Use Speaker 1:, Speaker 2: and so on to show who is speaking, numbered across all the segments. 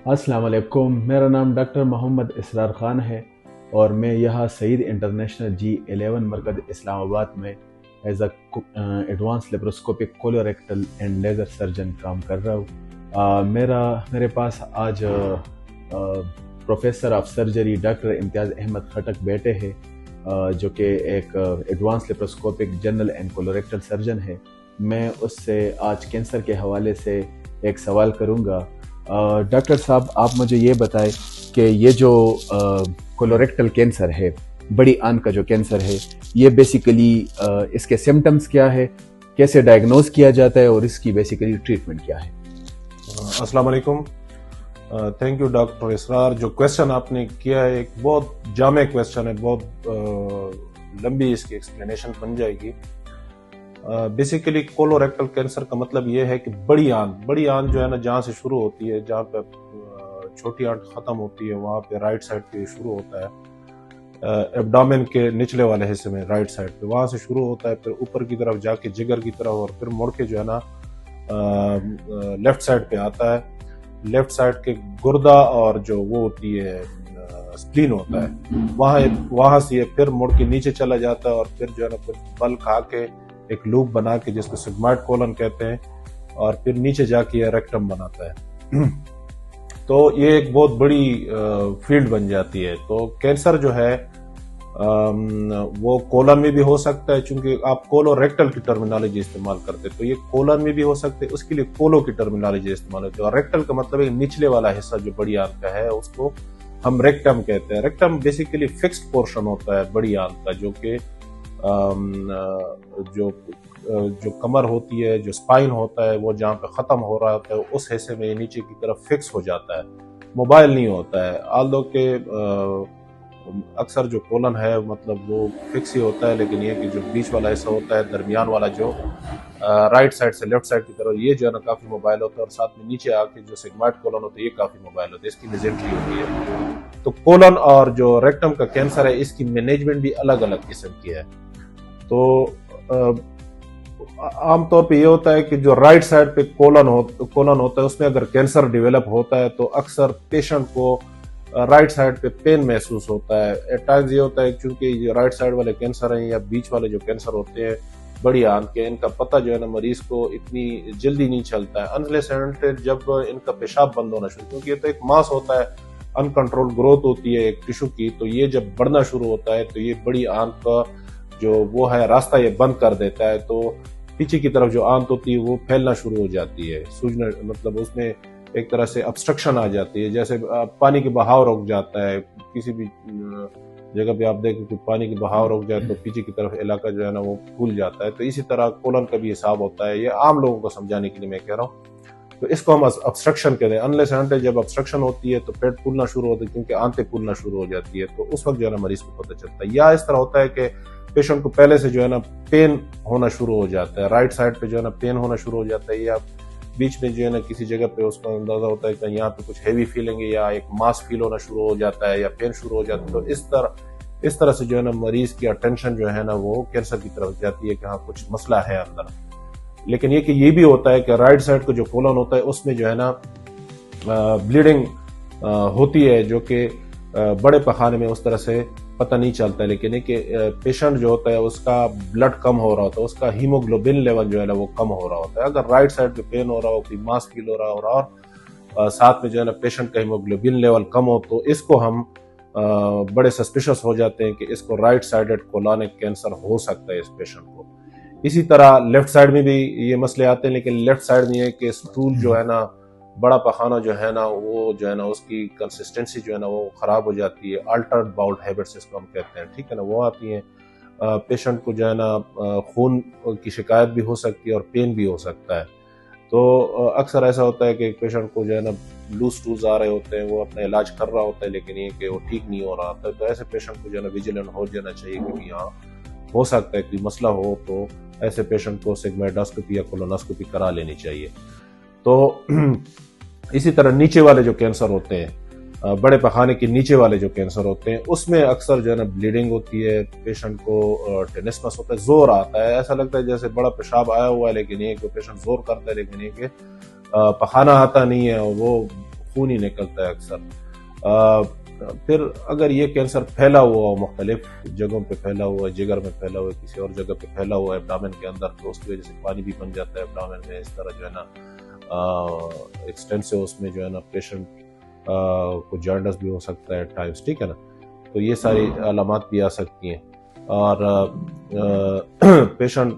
Speaker 1: السلام علیکم، میرا نام ڈاکٹر محمد اسرار خان ہے اور میں یہاں سعید انٹرنیشنل G11 مرکز اسلام آباد میں as a advance laparoscopic colorectal and laser surgeon کام کر رہا ہوں۔ میرے پاس آج پروفیسر آف سرجری ڈاکٹر امتیاز احمد خٹک بیٹے ہیں، جو کہ ایک advance laparoscopic general and colorectal surgeon ہے۔ میں اس سے آج کینسر کے حوالے سے ایک سوال کروں گا۔ ڈاکٹر صاحب، آپ مجھے یہ بتائیں کہ یہ جو کولوریکٹل کینسر ہے، بڑی آنت کا جو کینسر ہے، یہ بیسیکلی اس کے سمٹمز کیا ہے، کیسے ڈائگنوز کیا جاتا ہے اور اس کی بیسیکلی ٹریٹمنٹ کیا ہے؟
Speaker 2: السلام علیکم، تھینک یو ڈاکٹر اسرار۔ جو کویسچن آپ نے کیا ہے ایک بہت جامع کویسچن ہے، بہت لمبی اس کی ایکسپلینیشن بن جائے گی۔ بیسیکلی کولوریکٹل کینسر کا مطلب یہ ہے کہ بڑی آنت جو ہے نا، جہاں سے شروع ہوتی ہے، جہاں پہ چھوٹی آنت ختم ہوتی ہے، وہاں پہ رائٹ سائڈ پہ شروع ہوتا ہے، ایبڈومن کے نچلے والے حصے میں رائٹ سائڈ پہ، وہاں سے شروع ہوتا ہے، پھر اوپر کی طرف جا کے جگر کی طرف، اور پھر مڑ کے جو ہے نا لیفٹ سائڈ پہ آتا ہے۔ لیفٹ سائڈ کے گردہ اور جو وہ ہوتی ہے سپلین ہوتا ہے، وہاں سے یہ پھر مڑ کے نیچے چلا جاتا ہے، اور پھر جو ہے نا پھر بل کھا کے ایک لوپ بنا کے، جس کو سگمائڈ کولن کہتے ہیں، اور پھر نیچے جا کے یہ ریکٹم بناتا ہے۔ تو یہ ایک بہت بڑی فیلڈ بن جاتی ہے۔ تو کینسر جو ہے وہ کولن میں بھی ہو سکتا ہے، چونکہ آپ کولوریکٹل کی ٹرمینالوجی استعمال کرتے تو یہ کولن میں بھی ہو سکتے، اس کے لیے کولو کی ٹرمینالوجی استعمال ہوتی ہے۔ اور ریکٹل کا مطلب ہے نچلے والا حصہ جو بڑی آنت کا ہے، اس کو ہم ریکٹم کہتے ہیں۔ ریکٹم بیسیکلی فکسڈ پورشن ہوتا ہے بڑی آنت کا، جو کہ جو کمر ہوتی ہے، جو سپائن ہوتا ہے، وہ جہاں پہ ختم ہو رہا ہوتا ہے، اس حصے میں نیچے کی طرف فکس ہو جاتا ہے، موبائل نہیں ہوتا ہے۔ آلدو کہ اکثر جو کولن ہے مطلب وہ فکس ہی ہوتا ہے، لیکن یہ کہ جو بیچ والا حصہ ہوتا ہے، درمیان والا جو رائٹ سائڈ سے لیفٹ سائڈ کی طرف، یہ جو ہے نا کافی موبائل ہوتا ہے، اور ساتھ میں نیچے آ کے جو سگمائڈ کولن ہوتا ہے، یہ کافی موبائل ہوتا ہے، اس کی میزنٹری ہوتی ہے۔ تو کولن اور جو ریکٹم کا کینسر ہے، اس کی مینجمنٹ بھی الگ الگ قسم کی ہے۔ تو عام طور پہ یہ ہوتا ہے کہ جو رائٹ سائڈ پہ کولن ہوتا ہے، اس میں اگر کینسر ڈیولپ ہوتا ہے تو اکثر پیشنٹ کو رائٹ سائڈ پہ پین محسوس ہوتا ہے۔ ایٹ ٹائمز یہ ہوتا ہے چونکہ یہ رائٹ سائڈ والے کینسر ہیں یا بیچ والے جو کینسر ہوتے ہیں بڑی آنت کے، ان کا پتہ جو ہے نا مریض کو اتنی جلدی نہیں چلتا ہے، انلیس اینڈ انٹل جب ان کا پیشاب بند ہونا شروع، کیونکہ یہ تو ایک ماس ہوتا ہے، ان کنٹرول گروتھ ہوتی ہے ایک ٹشو کی، تو یہ جب بڑھنا شروع ہوتا ہے تو یہ بڑی آنت کا جو وہ ہے راستہ یہ بند کر دیتا ہے، تو پیچھے کی طرف جو آنت ہوتی ہے وہ پھیلنا شروع ہو جاتی ہے، سوجنا، مطلب اس میں ایک طرح سے ابسٹرکشن آ جاتی ہے، جیسے پانی کے بہاؤ رک جاتا ہے کسی بھی جگہ پہ، آپ دیکھیں کہ پانی کے بہاؤ رک جائے تو پیچھے کی طرف علاقہ جو ہے نا وہ پھول جاتا ہے۔ تو اسی طرح کولن کا بھی حساب ہوتا ہے، یہ عام لوگوں کو سمجھانے کے لیے میں کہہ رہا ہوں۔ تو اس کو ہم ابسٹرکشن کہتے ہیں، انلیس اینڈ جب ابسٹرکشن ہوتی ہے تو پیٹ پھولنا شروع ہوتا ہے، کیونکہ آنتیں پھولنا شروع ہو جاتی ہے، تو اس وقت جو ہے نا مریض کو پتہ چلتا ہے۔ یا اس طرح ہوتا ہے کہ پیشنٹ کو پہلے سے جو ہے نا پین ہونا شروع ہو جاتا ہے، رائٹ سائڈ پہ جو ہے نا پین ہونا شروع ہو جاتا ہے، یا بیچ میں جو ہے نا کسی جگہ پہ اس کا اندازہ ہوتا ہے کہ یہاں پہ کچھ ہیوی فیلنگ ہے، یا ایک ماس فیل ہونا شروع ہو جاتا ہے، یا پین شروع ہو جاتا ہے۔ تو اس طرح سے جو ہے نا مریض کی اٹینشن جو ہے نا وہ کینسر کی طرف جاتی ہے کہ ہاں کچھ مسئلہ ہے اندر۔ لیکن یہ کہ یہ بھی ہوتا ہے کہ رائٹ سائڈ کا جو کولن ہوتا ہے اس میں جو ہے نا بلیڈنگ ہوتی ہے، جو کہ بڑے پخانے میں اس طرح سے پتہ نہیں چلتا ہے، لیکن ایک پیشنٹ جو ہوتا ہے اس کا بلڈ کم ہو رہا ہوتا ہے، اس کا ہیموگلوبن لیول جو ہے نا وہ کم ہو رہا ہوتا ہے۔ اگر رائٹ سائڈ پہ پین ہو رہا ہو، کوئی ماس فیل ہو رہا ہو، اور ساتھ میں جو ہے نا پیشنٹ کا ہیموگلوبن لیول کم ہو، تو اس کو ہم بڑے سسپیشس ہو جاتے ہیں کہ اس کو رائٹ سائڈڈ کولونک کینسر ہو سکتا ہے اس پیشنٹ کو۔ اسی طرح لیفٹ سائڈ میں بھی یہ مسئلے آتے ہیں، لیکن لیفٹ سائڈ میں یہ کہ سٹول جو ہے نا، بڑا پخانہ جو ہے نا، وہ جو ہے نا اس کی کنسسٹنسی جو ہے نا وہ خراب ہو جاتی ہے، الٹرڈ باؤل ہیبٹس اس کو ہم کہتے ہیں، ٹھیک ہے نا، وہ آتی ہیں۔ پیشنٹ کو جو ہے نا خون کی شکایت بھی ہو سکتی ہے اور پین بھی ہو سکتا ہے۔ تو اکثر ایسا ہوتا ہے کہ ایک پیشنٹ کو جو ہے نا لوز ٹولز آ رہے ہوتے ہیں، وہ اپنا علاج کر رہا ہوتا ہے، لیکن یہ کہ وہ ٹھیک نہیں ہو رہا ہوتا ہے، تو ایسے پیشنٹ کو جو ہے نا ویجیلنٹ ہو جانا چاہیے، کیونکہ یہاں ہو سکتا ہے کوئی مسئلہ ہو، تو ایسے پیشنٹ کو سگمائڈوسکوپی یا کولونوسکوپی کرا لینی چاہیے۔ تو اسی طرح نیچے والے جو کینسر ہوتے ہیں، بڑے پخانے کے نیچے والے جو کینسر ہوتے ہیں، اس میں اکثر جو ہے نا بلیڈنگ ہوتی ہے، پیشنٹ کو ٹینسمس ہوتا ہے، زور آتا ہے، ایسا لگتا ہے جیسے بڑا پیشاب آیا ہوا ہے، لیکن یہ کہ پیشنٹ زور کرتا ہے، لیکن یہ کہ پخانہ آتا نہیں ہے، وہ خون ہی نکلتا ہے اکثر. پھر اگر یہ کینسر پھیلا ہوا ہو، مختلف جگہوں پہ پھیلا ہوا ہے، جگر میں پھیلا ہوا ہے، کسی اور جگہ پہ پھیلا ہوا ہے ایبڈامن کے اندر، تو اس کی وجہ سے پانی بھی بن جاتا ہے ایبڈامن میں. اس طرح جو ہے نا ایکسٹینسو اس میں جو ہے نا پیشنٹ کو جانڈس بھی ہو سکتا ہے ٹائمز، ٹھیک ہے نا. تو یہ ساری علامات بھی آ سکتی ہیں. اور پیشنٹ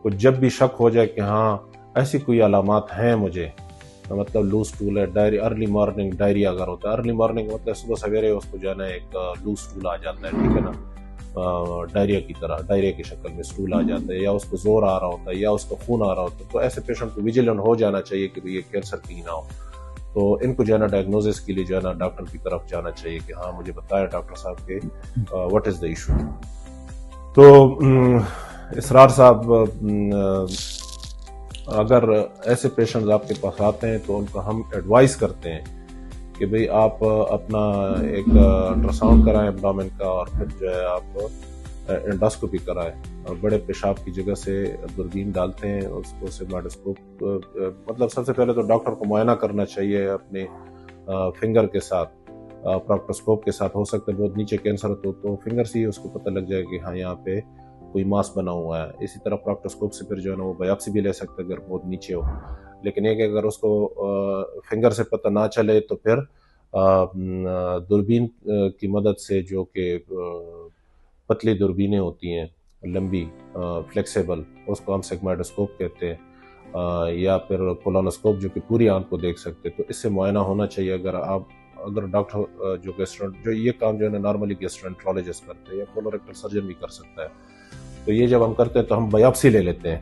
Speaker 2: کو جب بھی شک ہو جائے کہ ہاں ایسی کوئی علامات ہیں مجھے، مطلب لوز ٹول ہے، ارلی مارننگ ڈائریا اگر ہوتا ہے، ارلی مارننگ مطلب صبح سویرے اس کو جو ہے نا ایک لوز ٹول آ جاتا ہے، ٹھیک ہے نا، ڈائریا کی طرح، ڈائریا کی شکل میں اسٹول آ جاتا ہے، یا اس کو زور آ رہا ہوتا ہے، یا اس کو خون آ رہا ہوتا ہے، تو ایسے پیشنٹ کو ویجیلنٹ ہو جانا چاہیے کہ یہ کینسر کہیں نہ ہو. تو ان کو جو ہے نا ڈائگنوزس کے لیے جو ہے نا ڈاکٹر کی طرف جانا چاہیے کہ ہاں مجھے بتایا ڈاکٹر صاحب کہ واٹ از دا ایشو. تو اسرار صاحب، اگر ایسے پیشنٹس آپ کے پاس آتے ہیں تو ان کو ہم ایڈوائز کرتے ہیں کہ بھئی آپ اپنا ایک الٹراساؤنڈ کرائیں ایبڈومن کا، اور پھر جو ہے آپ انڈوسکوپی کرائیں، اور بڑے پیشاب کی جگہ سے دوربین ڈالتے ہیں، اس کو سیماڈوسکوپ، مطلب سب سے پہلے تو ڈاکٹر کو معائنہ کرنا چاہیے اپنے فنگر کے ساتھ، پروکٹوسکوپ کے ساتھ. ہو سکتا ہے بہت نیچے کینسر ہو تو فنگر سے ہی اس کو پتہ لگ جائے کہ ہاں یہاں پہ کوئی ماس بنا ہوا ہے. اسی طرح پروکٹوسکوپ سے پھر جو ہے نا وہ بایوپسی بھی لے سکتے اگر بہت نیچے ہو. لیکن ایک اگر اس کو فنگر سے پتہ نہ چلے تو پھر دوربین کی مدد سے، جو کہ پتلی دوربینیں ہوتی ہیں لمبی فلیکسیبل، اس کو ہم سیگمائڈوسکوپ کہتے ہیں، یا پھر کولونوسکوپ جو کہ پوری آنکھ کو دیکھ سکتے. تو اس سے معائنہ ہونا چاہیے. اگر ڈاکٹر جو یہ کام جو ہے نا نارملی گیسٹرنٹرولوجسٹ کرتے ہیں، یا کولوریکٹل سرجن بھی کر سکتا ہے. تو یہ جب ہم کرتے ہیں تو ہم بایوپسی لے لیتے ہیں.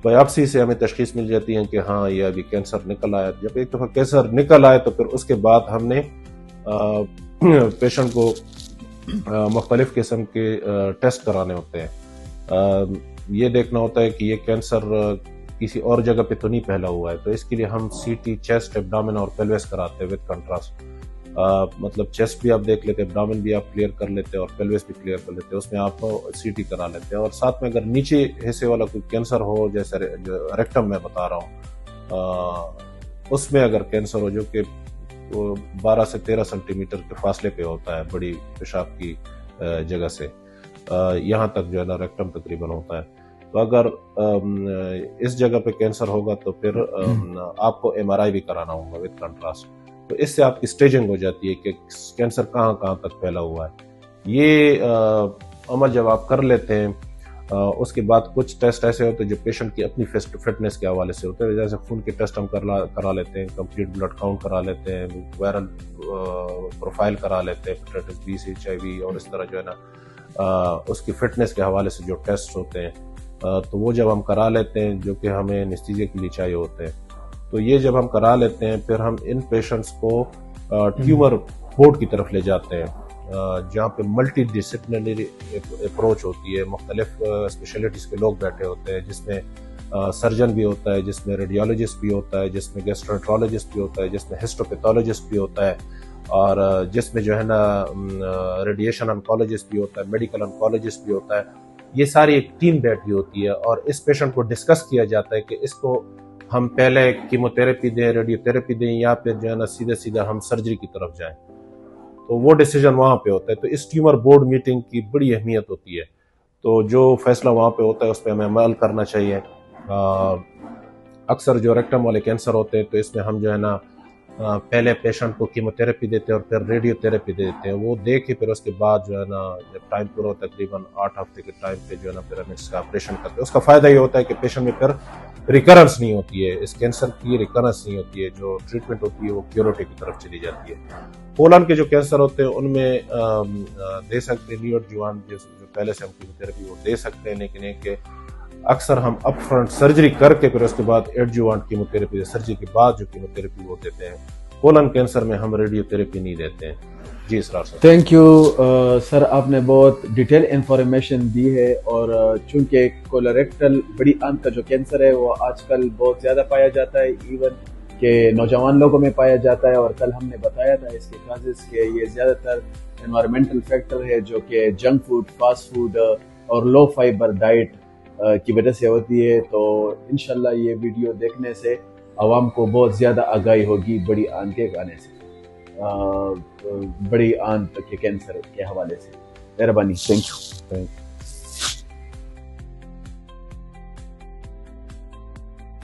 Speaker 2: بایوپسی سے ہمیں تشخیص مل جاتی ہے کہ ہاں یہ ابھی کینسر نکل آیا. جب ایک دفعہ کینسر نکل آئے تو پھر اس کے بعد ہم نے پیشنٹ کو مختلف قسم کے ٹیسٹ کرانے ہوتے ہیں. یہ دیکھنا ہوتا ہے کہ یہ کینسر کسی اور جگہ پہ تو نہیں پھیلا ہوا ہے. تو اس کے لیے ہم سی ٹی، چیسٹ، ایبڈومن اور پیلوس کراتے ہیں ود کنٹراسٹ. مطلب چیسٹ بھی آپ دیکھ لیتے ہیں، ایبڈومن بھی آپ کلیئر کر لیتے ہیں، اور پیلوس بھی کلیئر کر لیتے ہیں. اس میں آپ سی ٹی کرا لیتے ہیں. اور ساتھ میں اگر نیچے حصے والا کوئی کینسر ہو، جیسے ریکٹم میں بتا رہا ہوں، اس میں اگر کینسر ہو جو کہ 12 سے 13 سینٹی میٹر کے فاصلے پہ ہوتا ہے بڑی پیشاب کی جگہ سے، یہاں تک جو ہے نا ریکٹم تقریباً ہوتا ہے. تو اگر اس جگہ پہ کینسر ہوگا تو پھر آپ کو ایم آر آئی بھی کرانا ہوگا ود کنٹراسٹ. تو اس سے آپ کی اسٹیجنگ ہو جاتی ہے کہ کینسر کہاں کہاں تک پھیلا ہوا ہے. یہ عمل جب آپ کر لیتے ہیں، اس کے بعد کچھ ٹیسٹ ایسے ہوتے ہیں جو پیشنٹ کی اپنی فٹنس کے حوالے سے ہوتے ہیں. جیسے خون کے ٹیسٹ ہم کرا لیتے ہیں، کمپلیٹ بلڈ کاؤنٹ کرا لیتے ہیں، وائرل پروفائل کرا لیتے ہیں، ہیپیٹائٹس بی، ایچ آئی وی، اور اس طرح جو ہے نا اس کی فٹنس کے حوالے سے جو ٹیسٹ ہوتے ہیں، تو وہ جب ہم کرا لیتے ہیں، جو کہ ہمیں انیستھیزیا کے لیے چاہیے ہوتے ہیں. تو یہ جب ہم کرا لیتے ہیں پھر ہم ان پیشنٹس کو ٹیومر بورڈ کی طرف لے جاتے ہیں، جہاں پہ ملٹی ڈسپلنری اپروچ ہوتی ہے. مختلف اسپیشلٹیز کے لوگ بیٹھے ہوتے ہیں، جس میں سرجن بھی ہوتا ہے، جس میں ریڈیولوجسٹ بھی ہوتا ہے، جس میں گیسٹرنٹرولوجسٹ بھی ہوتا ہے، جس میں ہسٹوپیتھولوجسٹ بھی ہوتا ہے، اور جس میں جو ہے نا ریڈیشن انکالوجسٹ بھی ہوتا ہے، میڈیکل انکالوجسٹ بھی ہوتا ہے. یہ ساری ایک ٹیم بیٹھی ہوتی ہے، اور اس پیشنٹ کو ڈسکس کیا جاتا ہے کہ اس کو ہم پہلے کیموتھراپی دیں، ریڈیو تھراپی دیں، یا پھر جو ہے نا سیدھے ہم سرجری کی طرف جائیں. تو وہ ڈیسیجن وہاں پہ ہوتا ہے. تو اس ٹیومر بورڈ میٹنگ کی بڑی اہمیت ہوتی ہے. تو جو فیصلہ وہاں پہ ہوتا ہے اس پہ ہمیں عمل کرنا چاہیے. اکثر جو ریکٹم والے کینسر ہوتے ہیں تو اس میں ہم جو ہے نا پہلے پیشنٹ کو کیموتھراپی دیتے ہیں اور پھر ریڈیو تھراپی دیتے ہیں. وہ دے کے پھر اس کے بعد جو ہے نا جب ٹائم پورا ہوتا ہے تقریباً 8 ہفتے کے ٹائم پہ جو ہے نا پھر ہم اس کا آپریشن کرتے ہیں. اس کا فائدہ یہ ہوتا ہے کہ پیشنٹ میں پھر ریکرنس نہیں ہوتی ہے، اس کینسر کی ریکرنس نہیں ہوتی ہے. جو ٹریٹمنٹ ہوتی ہے وہ کیوریٹیو کی طرف چلی جاتی ہے. کولن کے جو کینسر ہوتے ہیں ان میں دے سکتے ہیں نیو ایڈجوانٹ، جو پہلے سے ہم کیموتھراپی وہ دے سکتے ہیں، لیکن ایک کہ اکثر ہم اپ فرنٹ سرجری کر کے پھر اس کے بعد ایڈجوانٹ کیموتھراپی، سرجری کے بعد جو کیموتھراپی وہ دیتے ہیں. کولن کینسر میں ہم ریڈیو تھراپی نہیں دیتے ہیں. جی اسرار صاحب.
Speaker 1: تھینک یو سر، آپ نے بہت ڈیٹیل انفارمیشن دی ہے. اور چونکہ کولوریکٹل بڑی آنت کا جو کینسر ہے وہ آج کل بہت زیادہ پایا جاتا ہے، ایون کہ نوجوان لوگوں میں پایا جاتا ہے. اور کل ہم نے بتایا تھا اس کے کازز کہ یہ زیادہ تر انوائرمنٹل فیکٹر ہے، جو کہ جنک فوڈ، فاسٹ فوڈ اور لو فائبر ڈائٹ کی وجہ سے ہوتی ہے. تو انشاءاللہ یہ ویڈیو دیکھنے سے عوام کو بہت زیادہ آگاہی ہوگی بڑی آنت کے آنے سے، بڑی آنت کے کینسر کے حوالے سے۔ مہربانی، تھینک یو۔